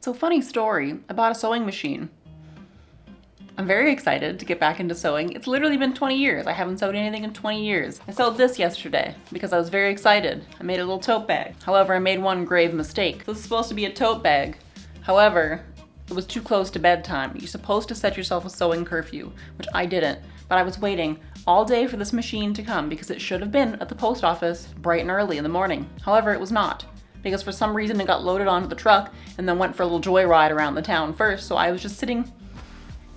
So funny story, I bought a sewing machine. I'm very excited to get back into sewing. It's literally been 20 years. I haven't sewed anything in 20 years. I sewed this yesterday because I was very excited. I made a little tote bag. However, I made one grave mistake. This is supposed to be a tote bag. However, it was too close to bedtime. You're supposed to set yourself a sewing curfew, which I didn't, but I was waiting all day for this machine to come because it should have been at the post office bright and early in the morning. However, it was not, because for some reason it got loaded onto the truck and then went for a little joyride around the town first, so I was just sitting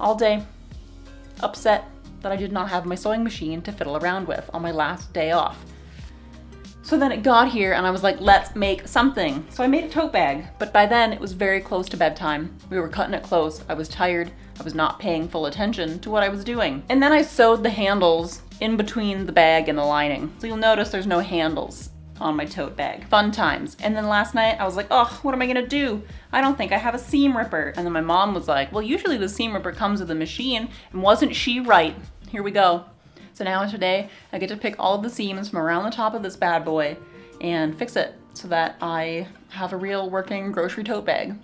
all day, upset that I did not have my sewing machine to fiddle around with on my last day off. So then it got here and I was like, let's make something. So I made a tote bag, but by then it was very close to bedtime. We were cutting it close. I was tired. I was not paying full attention to what I was doing. And then I sewed the handles in between the bag and the lining. So you'll notice there's no handles on my tote bag. Fun times. And then last night I was like, oh, what am I gonna do? I don't think I have a seam ripper. And then my mom was like, well, usually the seam ripper comes with a machine. And wasn't she right? Here we go. So now today I get to pick all of the seams from around the top of this bad boy and fix it so that I have a real working grocery tote bag.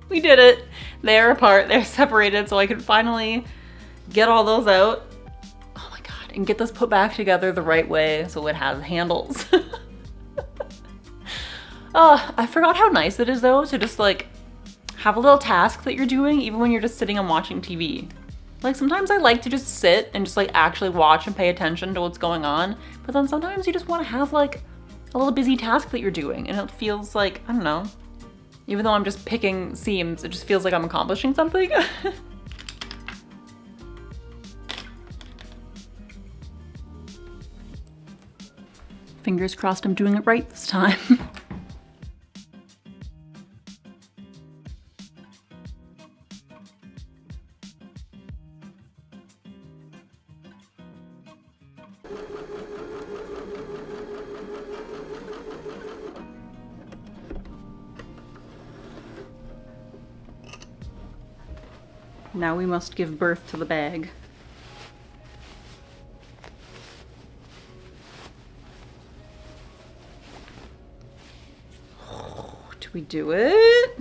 We did it. They're apart, they're separated, so I could finally get all those out. Oh my God, and get this put back together the right way so it has handles. Oh, I forgot how nice it is though to just like have a little task that you're doing even when you're just sitting and watching TV. Like sometimes I like to just sit and just like actually watch and pay attention to what's going on, but then sometimes you just want to have like a little busy task that you're doing and it feels like, I don't know, even though I'm just picking seams, it just feels like I'm accomplishing something. Fingers crossed I'm doing it right this time. Now we must give birth to the bag. Do we do it?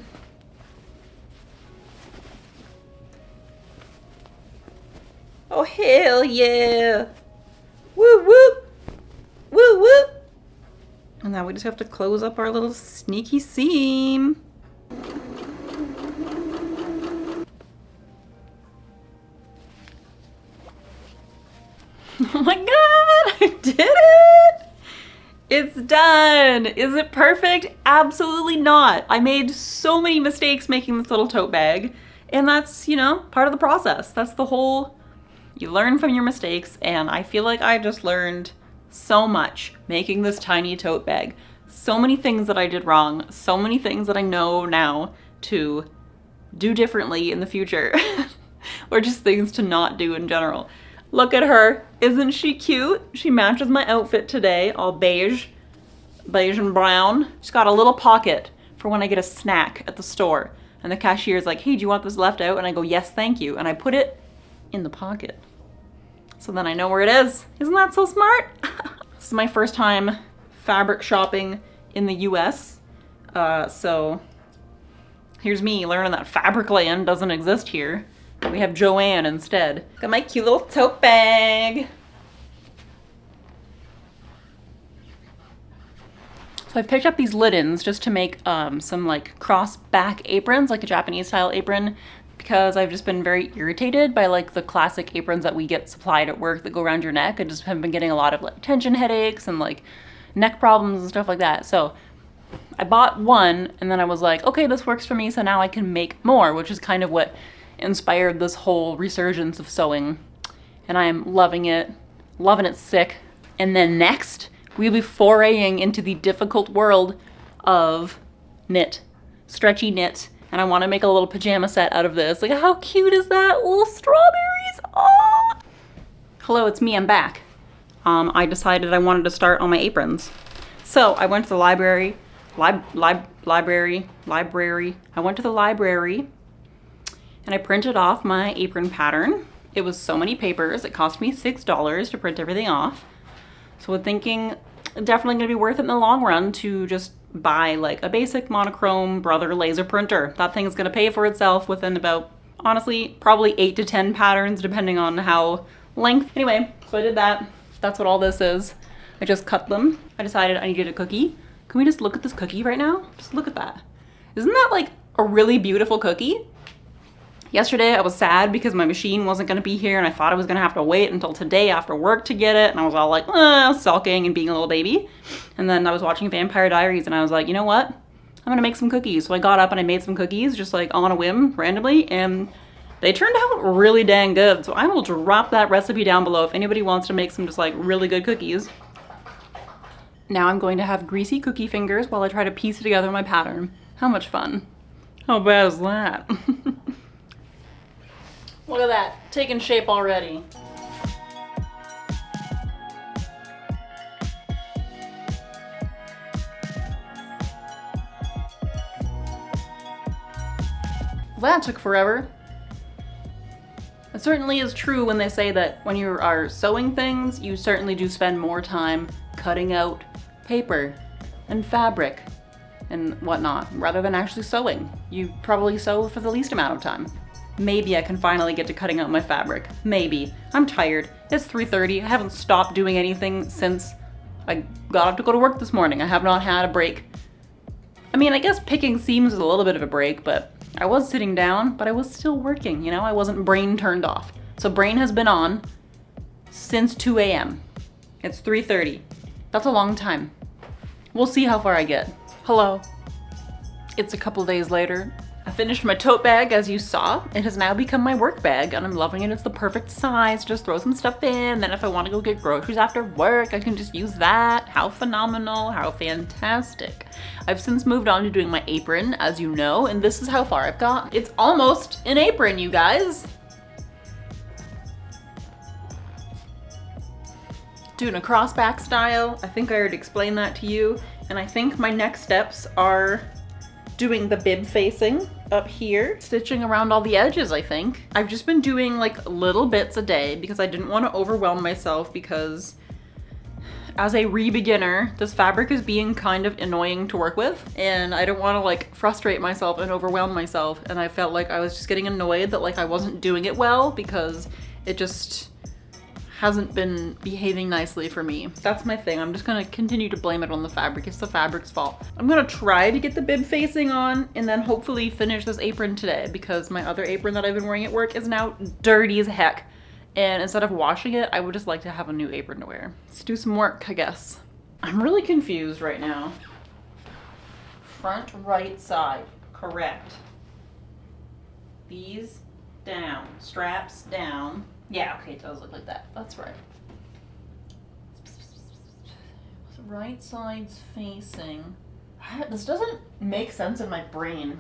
Oh, hell yeah! Woo whoop! Woo whoop! And now we just have to close up our little sneaky seam. Oh my God, I did it! It's done! Is it perfect? Absolutely not. I made so many mistakes making this little tote bag, and that's, you know, part of the process. That's the whole, you learn from your mistakes, and I feel like I just learned so much making this tiny tote bag. So many things that I did wrong, so many things that I know now to do differently in the future, or just things to not do in general. Look at her. Isn't she cute? She matches my outfit today, all beige and brown. She's got a little pocket for when I get a snack at the store. And the cashier's like, hey, do you want this left out? And I go, yes, thank you. And I put it in the pocket. So then I know where it is. Isn't that so smart? This is my first time fabric shopping in the US. So here's me learning that fabric land doesn't exist here. We have Joanne instead. Got my cute little tote bag. So I picked up these liddens just to make some like cross back aprons, like a Japanese style apron, because I've just been very irritated by like the classic aprons that we get supplied at work that go around your neck. I just have been getting a lot of like tension headaches and like neck problems and stuff like that. So I bought one and then I was like, okay, this works for me. So now I can make more, which is kind of what inspired this whole resurgence of sewing, and I am loving it sick. And then next we'll be foraying into the difficult world of knit, stretchy knit, and I want to make a little pajama set out of this. Like, how cute is that? Little strawberries. Oh! Hello, it's me, I'm back. I decided I wanted to start on my aprons, so I went to the library. I went to the library and I printed off my apron pattern. It was so many papers, it cost me $6 to print everything off. So I'm thinking definitely gonna be worth it in the long run to just buy like a basic monochrome Brother laser printer. That thing's gonna pay for itself within about, honestly, probably 8 to 10 patterns depending on how length. Anyway, so I did that. That's what all this is. I just cut them. I decided I needed a cookie. Can we just look at this cookie right now? Just look at that. Isn't that like a really beautiful cookie? Yesterday I was sad because my machine wasn't gonna be here and I thought I was gonna have to wait until today after work to get it. And I was all like, sulking and being a little baby. And then I was watching Vampire Diaries and I was like, you know what? I'm gonna make some cookies. So I got up and I made some cookies just like on a whim randomly, and they turned out really dang good. So I will drop that recipe down below if anybody wants to make some just like really good cookies. Now I'm going to have greasy cookie fingers while I try to piece together my pattern. How much fun. How bad is that? Look at that, taking shape already. Well, that took forever. It certainly is true when they say that when you are sewing things, you certainly do spend more time cutting out paper and fabric and whatnot, rather than actually sewing. You probably sew for the least amount of time. Maybe I can finally get to cutting out my fabric. Maybe. I'm tired. It's 3:30. I haven't stopped doing anything since I got up to go to work this morning. I have not had a break. I mean, I guess picking seams is a little bit of a break, but I was sitting down, but I was still working, you know? I wasn't brain turned off. So brain has been on since 2 a.m. It's 3:30. That's a long time. We'll see how far I get. Hello. It's a couple days later. I finished my tote bag, as you saw. It has now become my work bag, and I'm loving it. It's the perfect size. Just throw some stuff in. Then if I want to go get groceries after work, I can just use that. How phenomenal, how fantastic. I've since moved on to doing my apron, as you know, and this is how far I've got. It's almost an apron, you guys. Doing a crossback style. I think I already explained that to you. And I think my next steps are doing the bib facing up here, stitching around all the edges, I think. I've just been doing like little bits a day because I didn't want to overwhelm myself, because as a re-beginner, this fabric is being kind of annoying to work with, and I don't want to like frustrate myself and overwhelm myself. And I felt like I was just getting annoyed that like I wasn't doing it well because it just hasn't been behaving nicely for me. That's my thing. I'm just gonna continue to blame it on the fabric. It's the fabric's fault. I'm gonna try to get the bib facing on and then hopefully finish this apron today, because my other apron that I've been wearing at work is now dirty as heck. And instead of washing it, I would just like to have a new apron to wear. Let's do some work, I guess. I'm really confused right now. Front right side, correct. These down, straps down. Yeah, okay, it does look like that. That's right. Right side's facing. This doesn't make sense in my brain.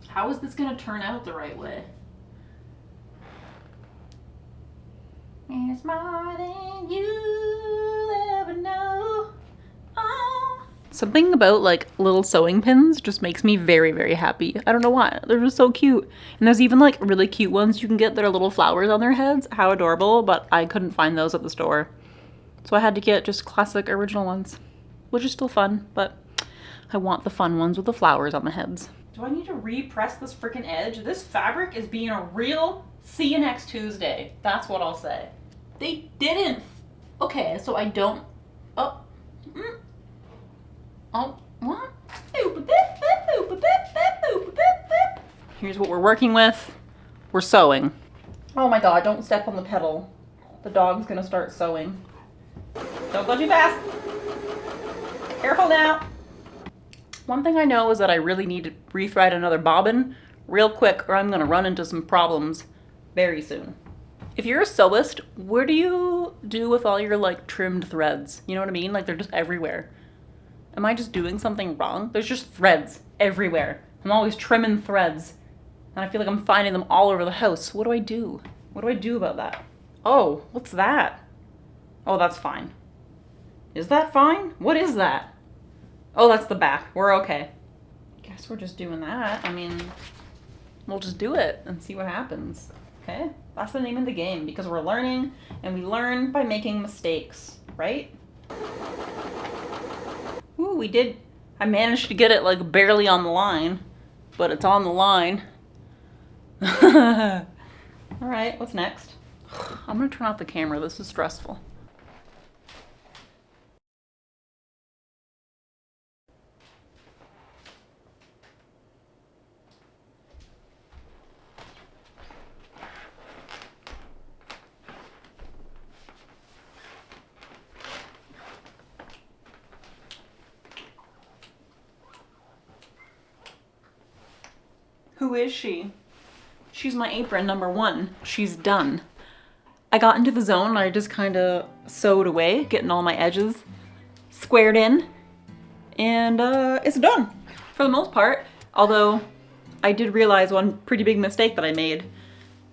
How is this gonna turn out the right way? It's more than you ever know. Oh. Something about like little sewing pins just makes me very, very happy. I don't know why. They're just so cute. And there's even like really cute ones you can get that are little flowers on their heads. How adorable, but I couldn't find those at the store. So I had to get just classic original ones, which is still fun, but I want the fun ones with the flowers on the heads. Do I need to re-press this freaking edge? This fabric is being a real see you next Tuesday. That's what I'll say. They didn't. Okay, so I don't. Oh. Oh, what? Here's what we're working with. We're sewing. Oh my god, don't step on the pedal. The dog's gonna start sewing. Don't go too fast. Careful now. One thing I know is that I really need to rethread another bobbin real quick, or I'm gonna run into some problems very soon. If you're a sewist, what do you do with all your like trimmed threads? You know what I mean? Like they're just everywhere. Am I just doing something wrong? There's just threads everywhere. I'm always trimming threads, and I feel like I'm finding them all over the house. What do I do? What do I do about that? Oh, what's that? Oh, that's fine. Is that fine? What is that? Oh, that's the back. We're okay. Guess we're just doing that. I mean, we'll just do it and see what happens. Okay? That's the name of the game, because we're learning, and we learn by making mistakes, right? I managed to get it like barely on the line, but it's on the line. All right, what's next? I'm gonna turn off the camera. This is stressful. Who is she? She's my apron number 1. She's done. I got into the zone and I just kind of sewed away, getting all my edges squared in, and it's done for the most part. Although I did realize one pretty big mistake that I made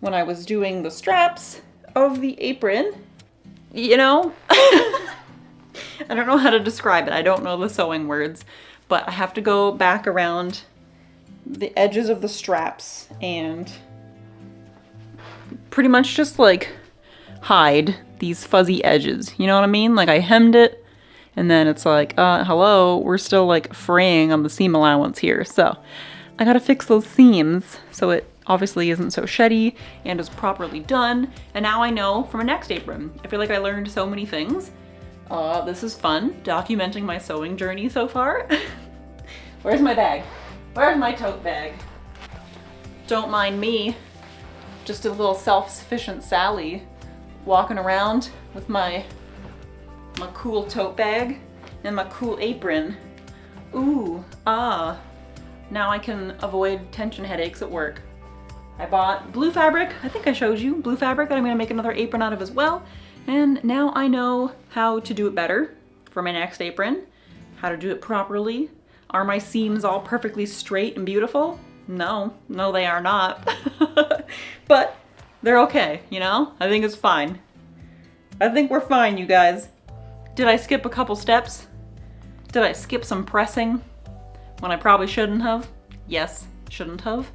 when I was doing the straps of the apron. You know, I don't know how to describe it. I don't know the sewing words, but I have to go back around the edges of the straps and pretty much just like hide these fuzzy edges. You know what I mean? Like I hemmed it and then it's like, hello, we're still like fraying on the seam allowance here. So I gotta fix those seams so it obviously isn't so sheddy and is properly done. And now I know for my next apron. I feel like I learned so many things. This is fun, documenting my sewing journey so far. Where's my bag? Where's my tote bag? Don't mind me, just a little self-sufficient Sally walking around with my cool tote bag and my cool apron. Ooh, now I can avoid tension headaches at work. I bought blue fabric, I think I showed you, blue fabric that I'm gonna make another apron out of as well. And now I know how to do it better for my next apron, how to do it properly. Are my seams all perfectly straight and beautiful? No, they are not. But they're okay, you know? I think it's fine. I think we're fine, you guys. Did I skip a couple steps? Did I skip some pressing when I probably shouldn't have? Yes, shouldn't have.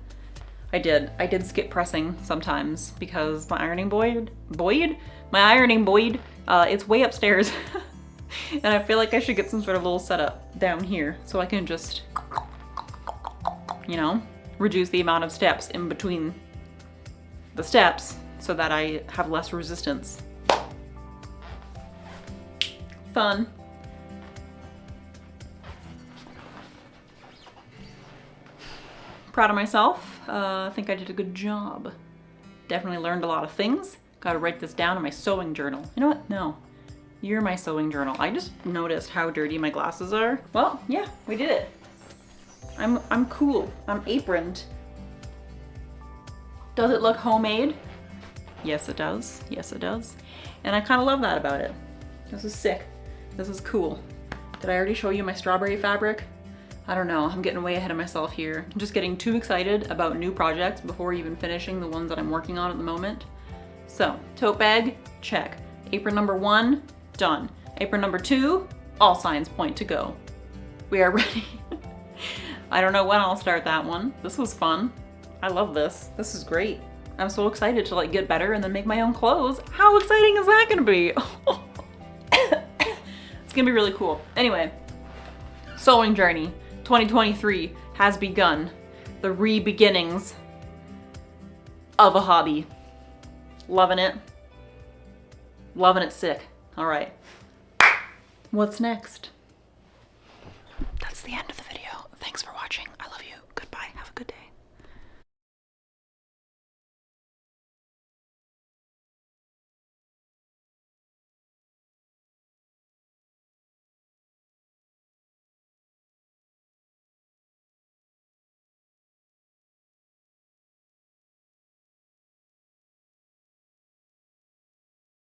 I did skip pressing sometimes because my ironing board, it's way upstairs. And I feel like I should get some sort of little setup down here so I can just, you know, reduce the amount of steps in between the steps so that I have less resistance. Fun. Proud of myself. I think I did a good job. Definitely learned a lot of things. Gotta write this down in my sewing journal. You know what? No. You're my sewing journal. I just noticed how dirty my glasses are. Well, yeah, we did it. I'm cool. I'm aproned. Does it look homemade? Yes, it does. Yes, it does. And I kind of love that about it. This is sick. This is cool. Did I already show you my strawberry fabric? I don't know. I'm getting way ahead of myself here. I'm just getting too excited about new projects before even finishing the ones that I'm working on at the moment. So, tote bag, check. Apron number 1, done. Apron number 2, all signs point to go. We are ready. I don't know when I'll start that one. This was fun. I love this. This is great. I'm so excited to like get better and then make my own clothes. How exciting is that gonna be? It's gonna be really cool. Anyway, sewing journey 2023 has begun. The re-beginnings of a hobby. Loving it. Loving it sick. All right. What's next? That's the end of the video. Thanks for watching.